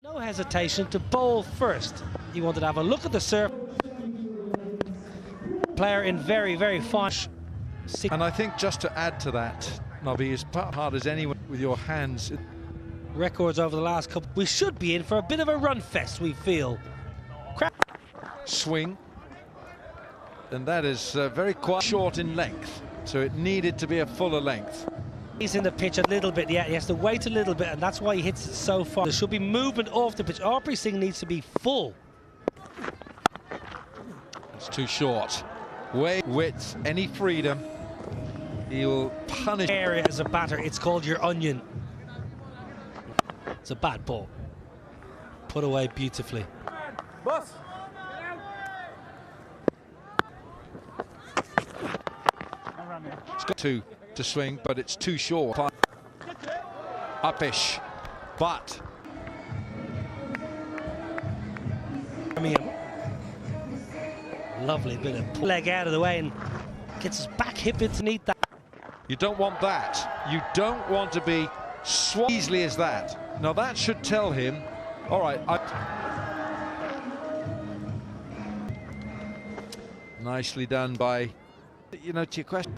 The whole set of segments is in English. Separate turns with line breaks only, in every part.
No hesitation to bowl first. He wanted to have a look at the serve. Player in very fine.
And I think just to add to that, Nobby, as hard as anyone with your hands.
Records over the last couple. We should be in for a bit of a run fest, we feel.
Swing. And that is very quite short in length, so it needed to be a fuller length.
He's in the pitch a little bit, yeah, he has to wait a little bit, and that's why he hits it so far. There should be movement off the pitch. Harpreet Singh needs to be full.
It's too short. Way width, any freedom, he will punish.
Area as a batter, it's called your onion. It's a bad ball. Put away beautifully.
Boss.
It's got to swing, but it's too short. Uppish, but
Lovely bit of leg out of the way and gets his back hip underneath that.
you don't want that. You don't want to be swung easily as that. Now that should tell him, all right. Nicely done by, you know, to your question.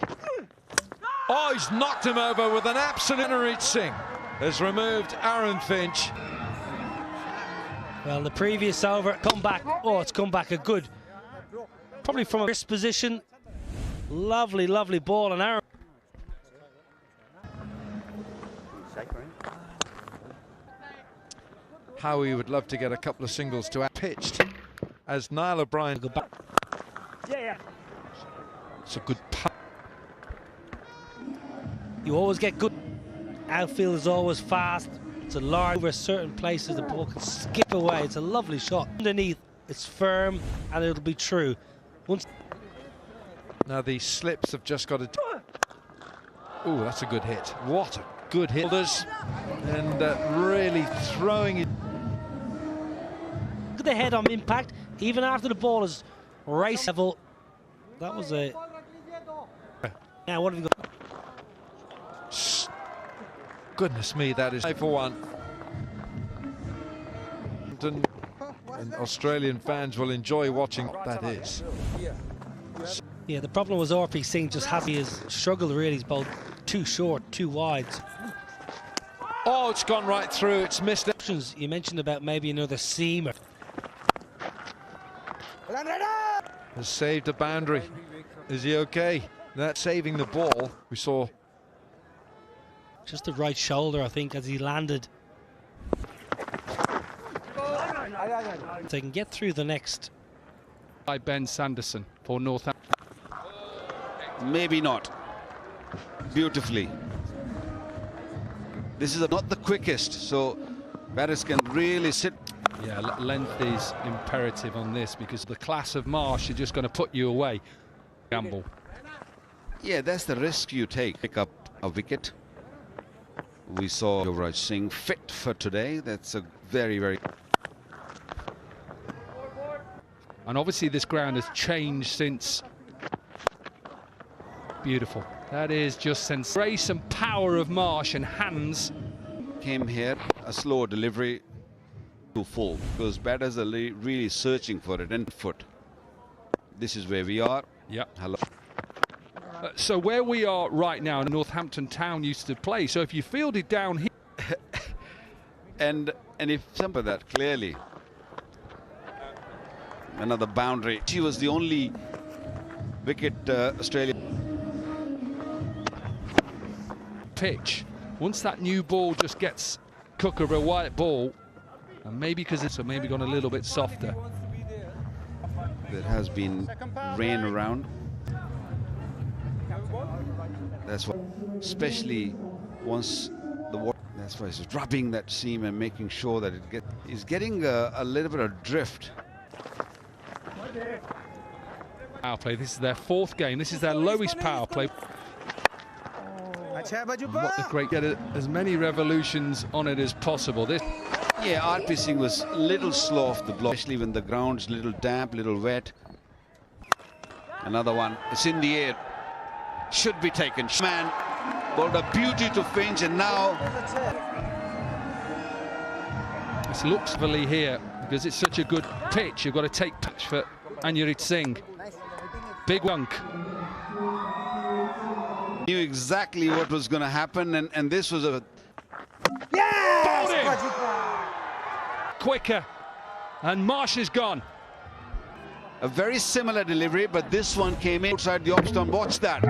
Oh, he's knocked him over with an absolute. Harpreet Singh has removed Aaron Finch.
Well, the previous over, come back. Oh, it's come back a good. Probably from a wrist position. Lovely ball, and Aaron.
Howie would love to get a couple of singles to pitched as Niall O'Brien.
Go back.
Yeah.
It's a good putt.
You always get good. Outfield is always fast. It's a large over certain places the ball can skip away. It's a lovely shot. Underneath, it's firm and it'll be true. Once
Now the slips have just got to. Oh, that's a good hit. What a good hit. And really throwing it.
look at the head on impact, even after the ball is race level. That was a. Now what have we got?
Goodness me, that is 5 for 1. And Australian fans will enjoy watching what that is.
Yeah, the problem was Harpreet Singh just has his struggle really. He's both too short, too wide.
Oh, it's gone right through. It's missed.
Options you mentioned about maybe another seamer.
Has saved a boundary. Is he okay? That's saving the ball. We saw
Just the right shoulder, I think, as he landed. So they can get through the next.
By Ben Sanderson for Northampton.
Maybe not. Beautifully. This is not the quickest, so batters can really sit.
Yeah, length is imperative on this because the class of Marsh are just going to put you away. Gamble.
Yeah, that's the risk you take. Pick up a wicket. We saw Yuvraj Singh fit for today. That's a very.
And obviously this ground has changed since. Beautiful. That is just sense. Grace and power of Marsh and hands.
Came here, a slow delivery to full because batters are really searching for it. And foot. This is where we are.
Yeah.
Hello.
So where we are right now, Northampton Town used to play. So if you fielded down here,
and if some of that clearly. Another boundary. She was the only wicket Australia.
pitch. Once that new ball just gets cook of a white ball, and maybe because it's maybe gone a little bit softer.
There has been rain around. That's what, especially once the water. That's why he's rubbing that seam and making sure that it is getting a little bit of drift.
Power play. This is their 4th game. This is their lowest power play. And what the great get as many revolutions on it as possible. This.
Yeah, Harpreet Singh was a little slow off the block, especially when the ground's a little damp, little wet. Another one. It's in the air. Should be taken. Man, bowled a beauty to Finch, and now
This looks heavily here because it's such a good pitch. You've got to take pitch for Anjurit Singh. Big wunk.
Knew exactly what was going to happen, and this was a...
Quicker, and Marsh is gone.
A very similar delivery, but this one came in outside the off stump. Watch that.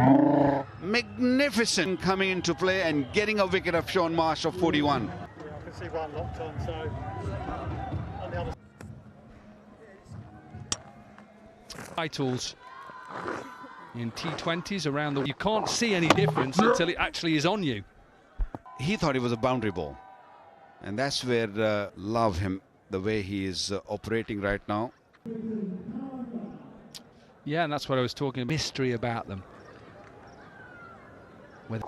Magnificent coming into play and getting a wicket of Sean Marsh of 41.
Yeah, I can see one locked on, so on the other
Titles in T20s around the... You can't see any difference until it actually is on you.
He thought it was a boundary ball, and that's where love him, the way he is operating right now.
Yeah, and that's what I was talking about. Mystery about them. With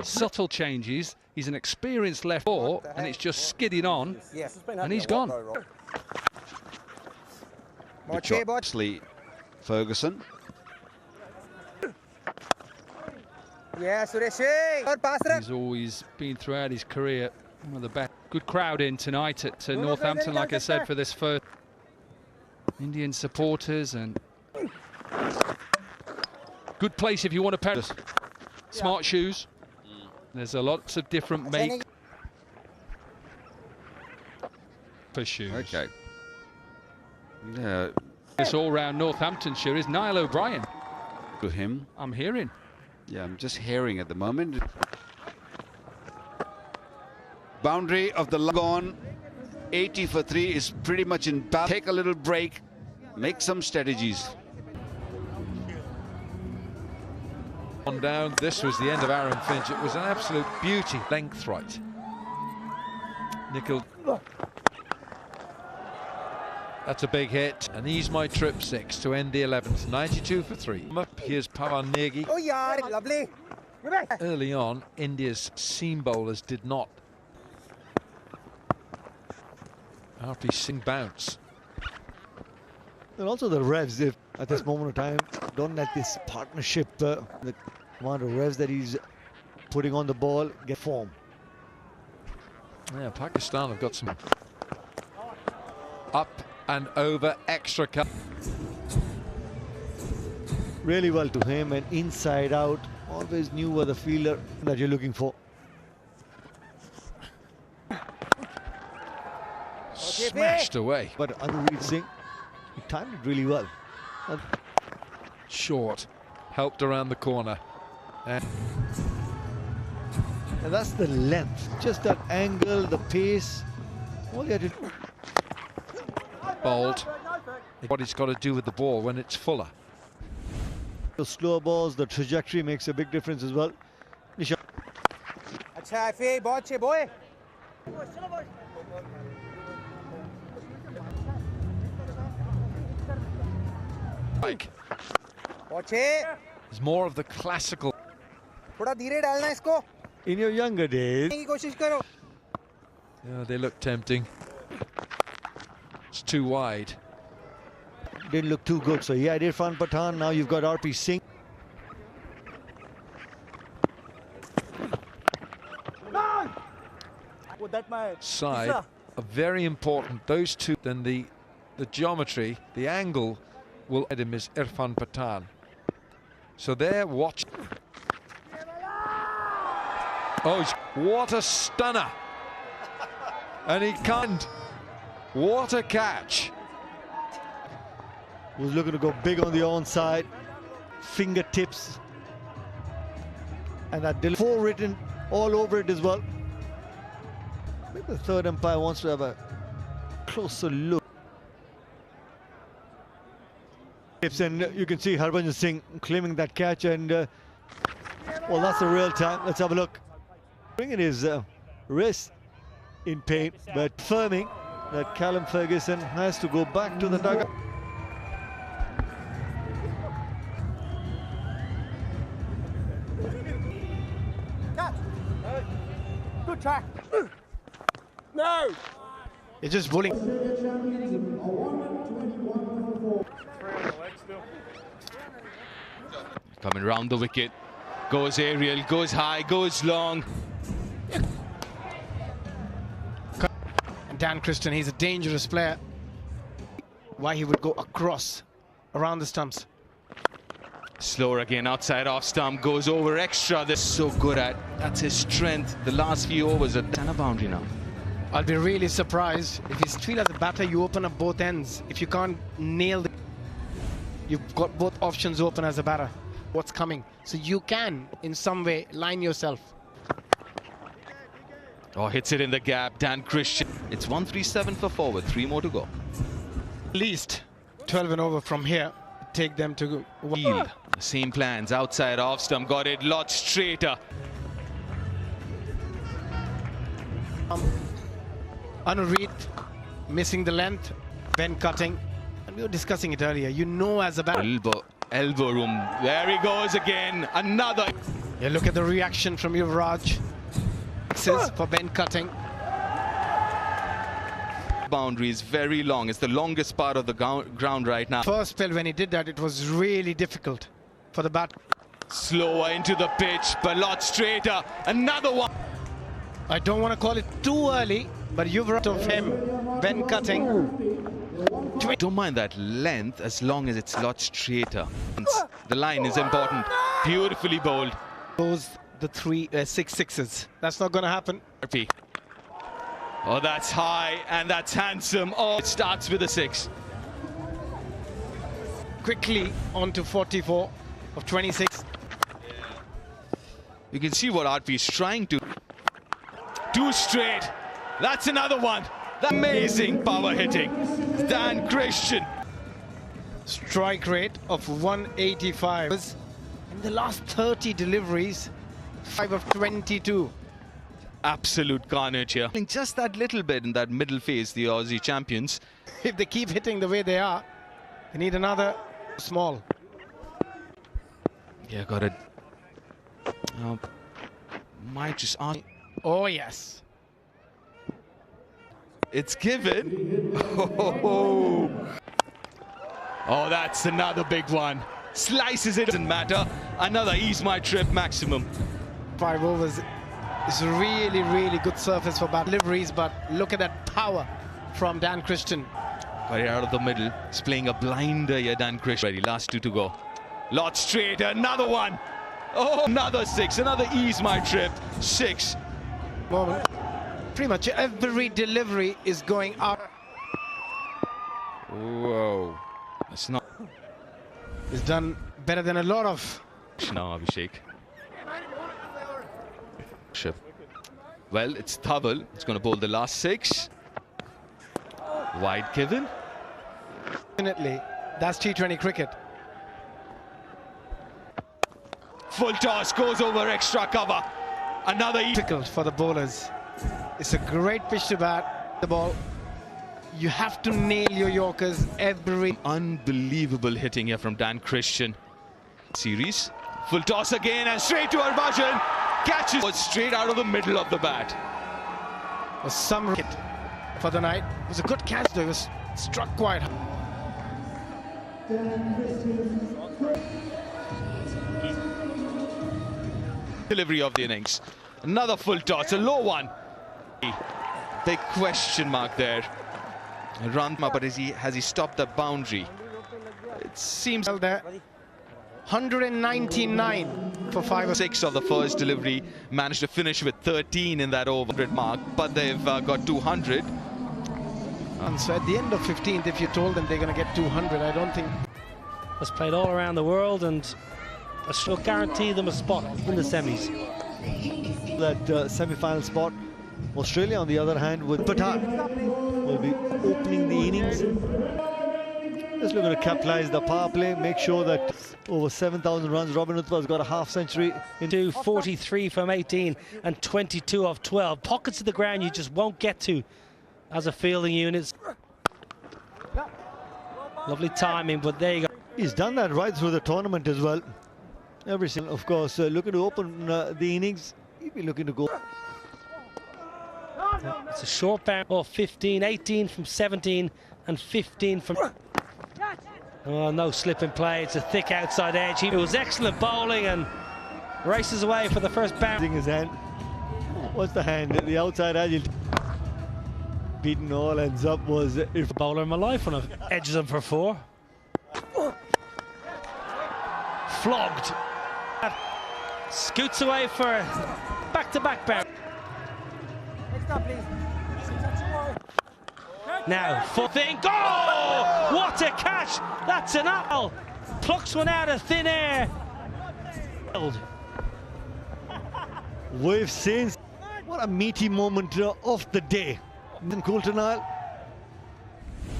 subtle changes, he's an experienced left foot, and it's just skidding on, and he's gone.
Good shot, Ashley Ferguson.
Yeah, Suresh.
He's always been throughout his career one of the best. Good crowd in tonight at Northampton, like I said, for this first. Indian supporters, and good place if you want to pair smart shoes. There's lots of different make for shoes.
Okay. Yeah.
This all-round Northamptonshire is Niall O'Brien.
To him.
I'm hearing.
Yeah, I'm just hearing at the moment. Boundary of the gone. 80 for 3 is pretty much in balance. Take a little break, make some strategies.
On down, this was the end of Aaron Finch. It was an absolute beauty. Length right. Nickel. That's a big hit, and he's my trip 6 to end the 11th. 92 for 3. Here's Pawan Negi.
Oh yeah, lovely.
Early on, India's seam bowlers did not. RP Singh bounce.
And also the revs, if at this moment of time, don't let this partnership, the amount of revs that he's putting on the ball, get form.
Yeah, Pakistan have got some up and over extra cut.
Really well to him, and inside out, always knew what the fielder that you're looking for.
Smashed away.
But Anjurit Singh, he timed it really well.
Short, helped around the corner. And
that's the length, just that angle, the pace. All you had to do.
Bowled. What he's got to do with the ball when it's fuller.
The slow balls, the trajectory makes a big difference as well. Nishan.
Acha, Fe, bahut अच्छे boy.
Like,
Poche.
there's more of the classical.
थोड़ा धीरे डालना इसको.
In your younger days,
की कोशिश करो.
Yeah, they look tempting. It's too wide.
didn't look too good. So he had Irfan Pathan. Now you've got RP Singh.
Side are very important. Those two, then the geometry, the angle will aid him is Irfan Pathan. So there, watch. Oh, what a stunner! And he can't. What a catch!
Was looking to go big on the onside. Fingertips. And that 4 written all over it as well. Maybe the third umpire wants to have a closer look. And you can see Harbhajan Singh claiming that catch, and well, that's the real time. Let's have a look. Bringing his wrist in pain, but firming that Callum Ferguson has to go back to the dugout.
Good track. No.
It's just bowling.
Coming round the wicket, goes aerial, goes high, goes long.
Dan Christian, he's a dangerous player. Why he would go across, around the stumps.
Slower again, outside off stump, goes over extra. They're so good at. That's his strength. The last few overs at center boundary now.
I'll be really surprised if you feel as a batter you open up both ends. If you can't nail the, you've got both options open as a batter. What's coming? So you can, in some way, line yourself.
Oh, hits it in the gap. Dan Christian. It's 137 for forward. 3 more to go.
At least 12 and over from here. Take them to
Wheel. The same plans. Outside off stump. Got it. Lot straighter.
Anureed missing the length. Ben cutting. And we were discussing it earlier. You know as a batter.
Elbow room. There he goes again. Another.
Yeah, look at the reaction from Yuvraj. For Ben cutting.
Boundary is very long. It's the longest part of the ground right now.
First spell when he did that, it was really difficult for the bat.
Slower into the pitch, but lot straighter. Another one.
I don't want to call it too early, but Yuvraj of him. Ben cutting.
Don't mind that length as long as it's a lot straighter. The line is important. Beautifully bowled.
Those the 6 sixes. That's not going to happen.
Oh, that's high and that's handsome. Oh, it starts with a 6.
Quickly on to 44 of 26.
You can see what RP is trying to. 2 straight. That's another one. Amazing power hitting. Dan Christian.
Strike rate of 185. In the last 30 deliveries, 5 of 22.
Absolute carnage here. Just that little bit in that middle phase, the Aussie champions.
If they keep hitting the way they are, they need another small.
Yeah, got it. Might just ask.
Oh, yes.
It's given. Oh, that's another big one. Slices it. Doesn't matter. Another ease my trip maximum.
5 overs is really, really good surface for bat deliveries, but look at that power from Dan Christian.
Got it out of the middle. He's playing a blinder here, Dan Christian. Ready, last 2 to go. Lot straight, another one. Oh, another 6, another ease my trip. 6.
Moment. Pretty much every delivery is going out.
Whoa. That's not.
It's done better than a lot of.
No, Abhishek. Well, it's Dhaval. It's going to bowl the last 6. Wide given.
Definitely. That's T20 cricket.
Full toss, goes over extra cover. Another
difficult for the bowlers. It's a great pitch to bat the ball. You have to nail your Yorkers every.
Unbelievable hitting here from Dan Christian. Series. Full toss again and straight to Harbhajan. Catches it straight out of the middle of the bat.
Some hit for the night. It was a good catch though. It was struck quite hard.
Delivery of the innings. Another full toss, a low one. Big question mark there. Randma, but has he stopped that boundary? It seems
there. 199 for 5 or
6 of the first delivery. Managed to finish with 13 in that over 100 mark, but they've got 200.
And so at the end of 15th, if you told them they're going to get 200, I don't think.
Has played all around the world and I shall guarantee them a spot in the semis.
That semi-final spot. Australia, on the other hand, with Pathan, will be opening the innings. Just looking to capitalise the power play, make sure that over 7,000 runs. Robin Uthap's got a half century.
Into 43 from 18 and 22 off 12. Pockets of the ground you just won't get to as a fielding unit. Lovely timing, but there you go.
He's done that right through the tournament as well. Every single, of course, looking to open the innings. He'll be looking to go.
It's a short bound. Oh, 15, 18 from 17 and 15 from... Oh, no slip in play. It's a thick outside edge. It was excellent bowling and races away for the first bound.
His hand. What's the hand? The outside edge. beaten all ends up was
Bowler in my life when I've edged them for 4. Flogged. Scoots away for back-to-back bounce. Now, full thing. Oh! What a catch! That's an apple. Plucks one out of thin air.
We've seen what a meaty moment of the day. Then Coulter-Nile,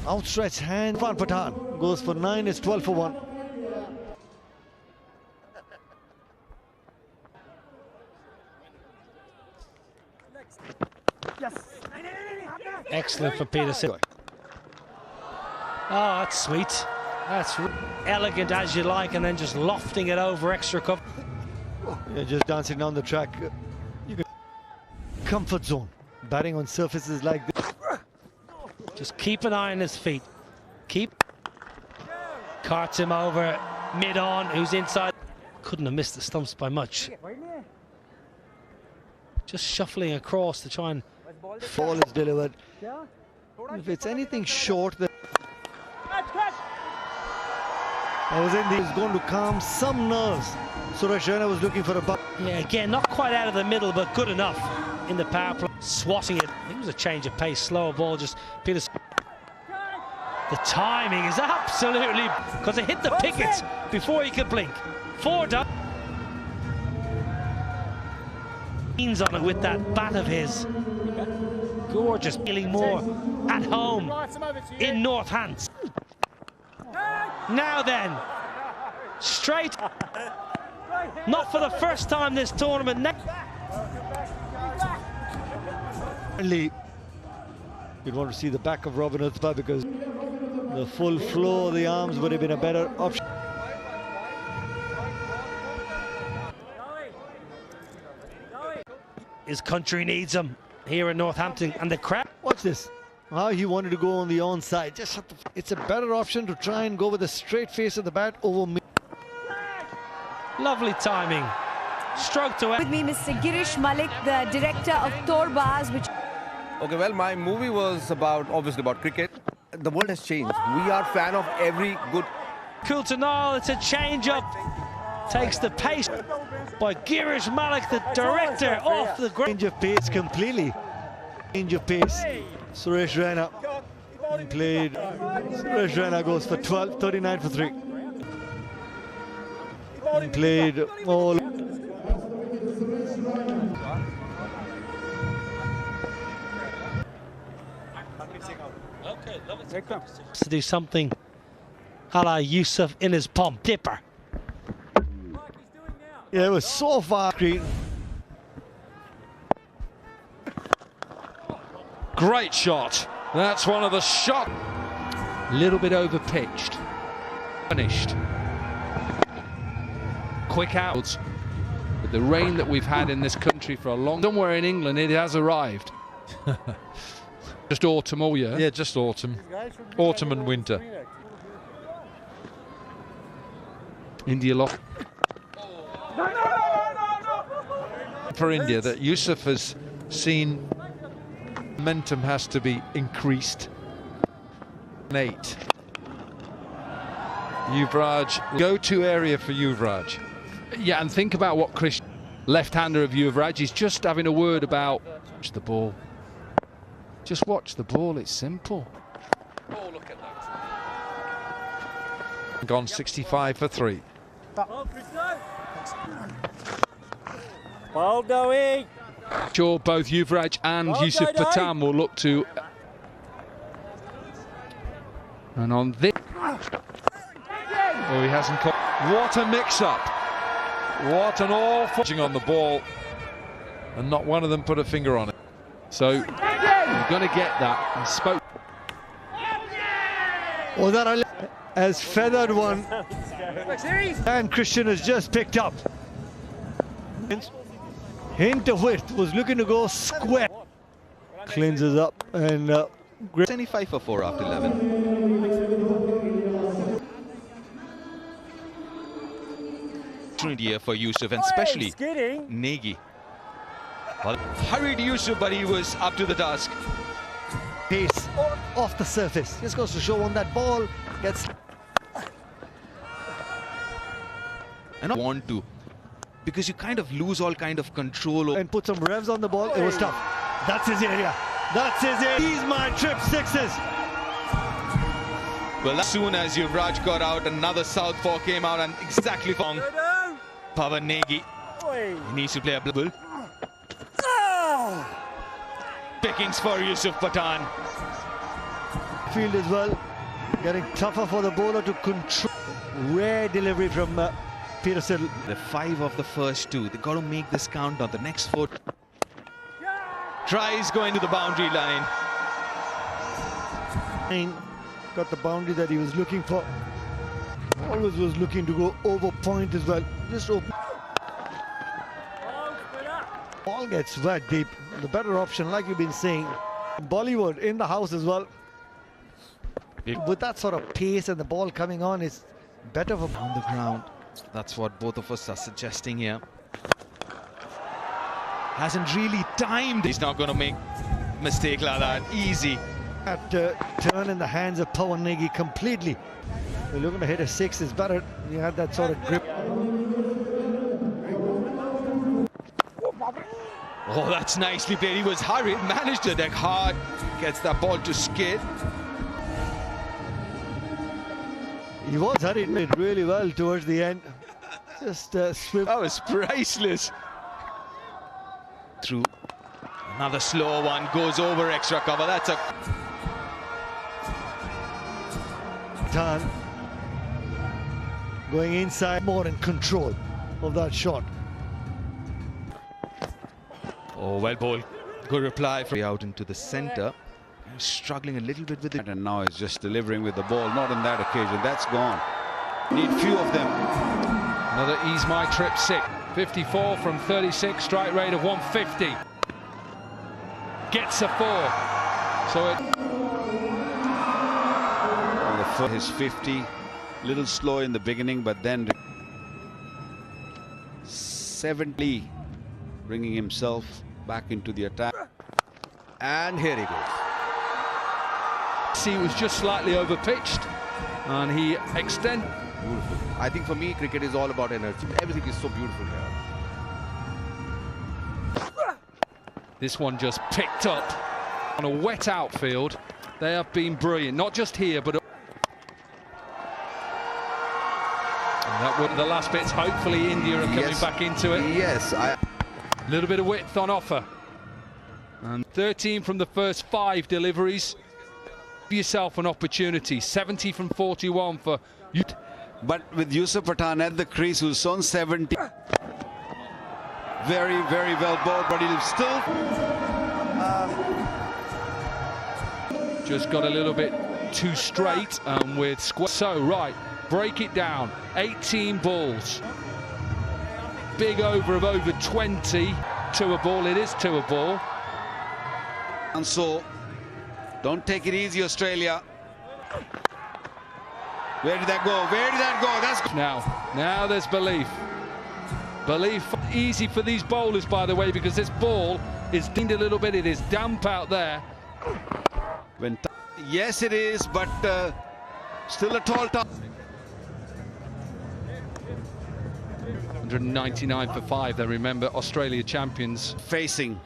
outstretched hand. Irfan Pathan goes for 9. It's 12 for 1.
Excellent for Peterson. Oh, that's sweet. That's elegant as you like, and then just lofting it over extra cover.
Yeah, just dancing down the track. You can comfort zone. Batting on surfaces like this.
Just keep an eye on his feet. Carts him over mid-on, who's inside. Couldn't have missed the stumps by much. Just shuffling across to try and...
Ball is delivered. If it's anything short, that he's going to calm some nerves. Suresh Raina was looking for a buck.
Yeah, again, not quite out of the middle, but good enough in the power play. Swatting it. I think it was a change of pace, slower ball. Just Peterson. The timing is absolutely, because it hit the pickets before he could blink. 4 done. Leans on it with that bat of his. Gorgeous. Feeling more at home in Northants. Now then, straight. Not for the first time this tournament.
You'd want to see the back of Robin Uthpa because the full flow of the arms would have been a better option.
His country needs him here in Northampton, and the crowd.
Watch this. How he wanted to go on the onside. Just it's a better option to try and go with a straight face of the bat over me.
Lovely timing. Stroke to it.
With me, Mr. Girish Malik, the director of Torbaz, which...
Okay, well, my movie was obviously about cricket. The world has changed. We are fan of every good...
Coulter-Nile, it's a change-up. Takes the pace by Girish Malik, the director, off the ground.
Change of pace completely. Change of pace. Suresh Raina played. Suresh Raina goes for 12, 39 for 3. Played all.
To do something a la Yusuf in his palm dipper.
Yeah, it was so far screen.
Great shot. That's one of the shots.
A little bit over pitched. Finished. Quick outs. With the rain that we've had in this country for a long... Somewhere in England it has arrived. Just autumn all year.
Yeah, just autumn. Autumn and winter.
India lost.
For India, that Yusuf has seen momentum has to be increased. 8. Yuvraj, go-to area for Yuvraj.
Yeah, and think about what Chris, left-hander of Yuvraj, is just having a word about. Watch the ball. Just watch the ball, it's simple. Oh, look at that.
Gone 65 for 3.
Ball going.
Sure, both Yuvraj and Yusuf Pathan will look to. And on this.
Oh, he hasn't caught. What a mix-up. What an awful on the ball. And not one of them put a finger on it.
So you're going to get that. And spoke.
Oh, that has feathered one. And Christian has just picked up. Hint of width, was looking to go square. Cleanses up and great.
25 for 4 after 11.
Here for Yusuf, and especially Negi. Well, hurried Yusuf, but he was up to the task.
pace off the surface. Just goes to show on that ball gets.
And I want to, because you kind of lose all kind of control.
And put some revs on the ball. It was tough. That's his area. That's his area. He's my trip sixes.
Well, as soon as Yuvraj got out, another southpaw came out and exactly wrong. Pawan Negi. He needs to play a bull. Pickings for Yusuf Pathan.
Field as well. Getting tougher for the bowler to control. Rare delivery from Peterson.
The 5 of the first 2. They got to make this count on the next 4. Tries going to the boundary line.
Got the boundary that he was looking for. Always was looking to go over point as well. Just open. Ball gets wet deep. The better option, like you've been saying. Bollywood in the house as well. With that sort of pace and the ball coming on, it's better for
on the ground. That's what both of us are suggesting here. Hasn't really timed. He's not going to make mistake like that. Easy.
That turn in the hands of Pawan Negi completely. They're looking to hit a 6 is better. You had that sort of grip.
Oh, that's nicely played. He was hurried, managed to deck hard, gets that ball to skid.
He was hurried really well towards the end. Just swift.
That was priceless. Through another slow one, goes over extra cover. That's a
turn. Going inside, more in control of that shot.
Oh, well bowled. Good reply from out into the centre. Struggling a little bit with it.
And now he's just delivering with the ball. Not on that occasion. That's gone. Need few of them.
Another ease my trip 6. 54 from 36, strike rate of 150. Gets a 4. So it.
On the foot, his 50. Little slow in the beginning, but then 70, bringing himself back into the attack.
And here he goes.
He was just slightly overpitched, and he extended.
Beautiful. I think for me, cricket is all about energy. Everything is so beautiful here.
This one just picked up on a wet outfield. They have been brilliant, not just here, but. And that would the last bits. Hopefully, India are coming back into it.
Yes,
A little bit of width on offer. And 13 from the first 5 deliveries. Give yourself an opportunity. 70 from 41 for you.
But with Yusuf Pathan at the crease, who's on 70. Very, very well bowled, but he'll still.
Just got a little bit too straight with square. So, right, break it down. 18 balls. Big over of over 20 to a ball. It is to a ball.
And so, don't take it easy, Australia. Where did that go? Where did that go? That's
now there's belief. Belief easy for these bowlers, by the way, because this ball is dinged a little bit. It is damp out there.
Yes, it is, but still a tall top.
199 for 5. They remember Australia champions.
Facing,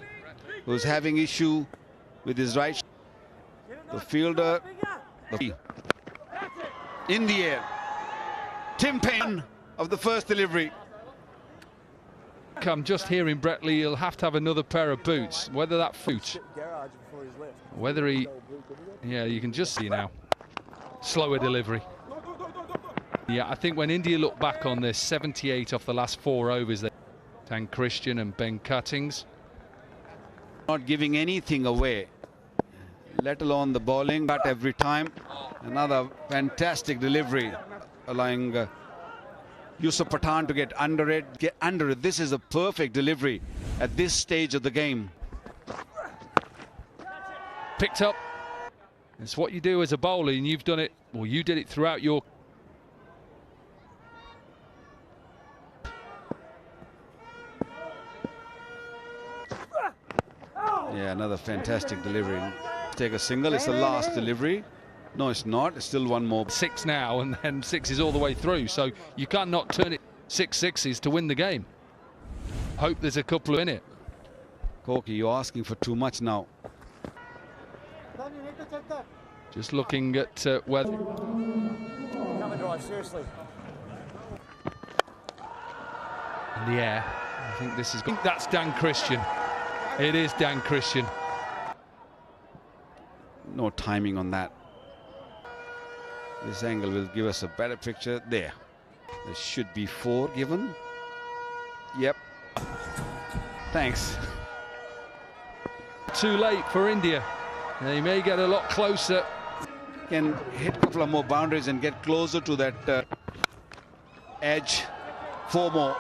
who's having issue with his right. The fielder in the air. Tim Payne of the first delivery.
I'm just hearing Brett Lee, he'll have to have another pair of boots. Whether that foot, whether he, yeah, you can just see now. Slower delivery. Yeah, I think when India look back on this, 78 off the last 4 overs, and Christian and Ben Cuttings.
Not giving anything away, let alone the bowling, but every time. Another fantastic delivery, allowing Yusuf Pathan to get under it. This is a perfect delivery at this stage of the game.
Picked up. It's what you do as a bowler, and you've done it, well, you did it throughout your.
Yeah, another fantastic delivery. Take a single. It's the last delivery. No, it's not. It's still one more.
6 now, and then 6 is all the way through. So you can't not turn it 6 sixes to win the game. Hope there's a couple in it.
Koki, you're asking for too much now.
Just looking at whether.
Come and drive, seriously.
In the air. I think this is. I think that's Dan Christian. It is Dan Christian.
No timing on that. This angle will give us a better picture. There should be 4 given. Yep. Thanks.
Too late for India. They may get a lot closer.
Can hit a couple of more boundaries and get closer to that edge. 4 more.